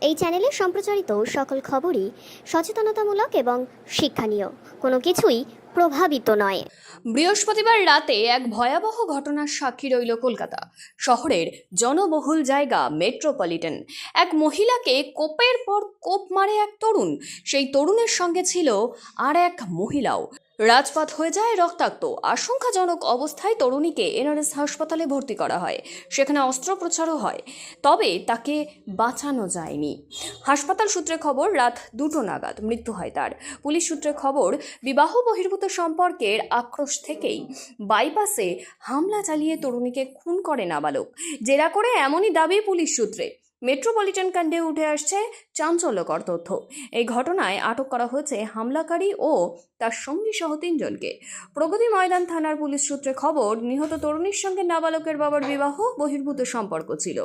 এই চ্যানেলে সম্প্রচারিত সকল খবরই সচেতনতামূলক এবং শিক্ষণীয়, কোনো কিছুই প্রভাবিত নয়। বৃহস্পতিবার রাতে এক ভয়াবহ ঘটনার সাক্ষী রইল কলকাতা শহরের জনবহুল জায়গা মেট্রোপলিটন। এক মহিলাকে কোপের পর কোপ মারে এক তরুণ। সেই তরুণের সঙ্গে ছিল আর এক মহিলাও। রাজপথ হয়ে যায় রক্তাক্ত। আশঙ্কাজনক অবস্থায় তরুণীকে এনআরএস হাসপাতালে ভর্তি করা হয়। সেখানে অস্ত্রোপচারও হয়, তবে তাকে বাঁচানো যায়নি। হাসপাতাল সূত্রে খবর, রাত 2টো নাগাদ মৃত্যু হয় তার। পুলিশ সূত্রে খবর, বিবাহ বহির্ভূত সম্পর্কের আক্রোশ থেকেই বাইপাসে হামলা চালিয়ে তরুণীকে খুন করে নাবালক। জেরা করে এমনই দাবি পুলিশ সূত্রে। মেট্রোপলিটন কাণ্ডে উঠে আসছে চাঞ্চল্যকর তথ্য। এই ঘটনায় আটক করা হয়েছে হামলাকারী ও তার সঙ্গী সহ 3জনকে। প্রগতি ময়দান থানার পুলিশ সূত্রে খবর, নিহত তরুণীর সঙ্গে নাবালকের বাবার বিবাহ বহির্ভূত সম্পর্ক ছিল।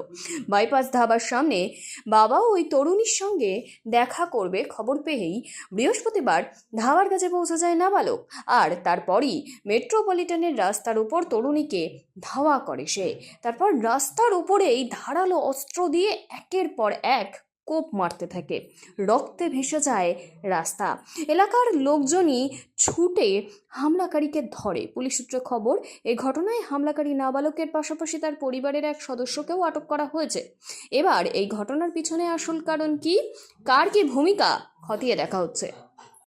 বাইপাস ধাবার সামনে বাবা ওই তরুণীর সঙ্গে দেখা করবে খবর পেয়েই বৃহস্পতিবার ধাবার কাছে পৌঁছে যায় নাবালক। আর তারপরই মেট্রোপলিটনের রাস্তার উপর তরুণীকে ধাওয়া করে সে। তারপর রাস্তার উপরেই ধারালো অস্ত্র দিয়ে একের পর এক কোপ মারতে থাকে। রক্তে ভেসে যায় রাস্তা। এলাকার লোকজনই ছুটে হামলাকারীকে ধরে। পুলিশ সূত্রে খবর, এই ঘটনায় হামলাকারী নাবালকের পাশাপাশি তার পরিবারের এক সদস্যকেও আটক করা হয়েছে। এবার এই ঘটনার পিছনে আসল কারণ কি, কার কি ভূমিকা, খতিয়ে দেখা হচ্ছে।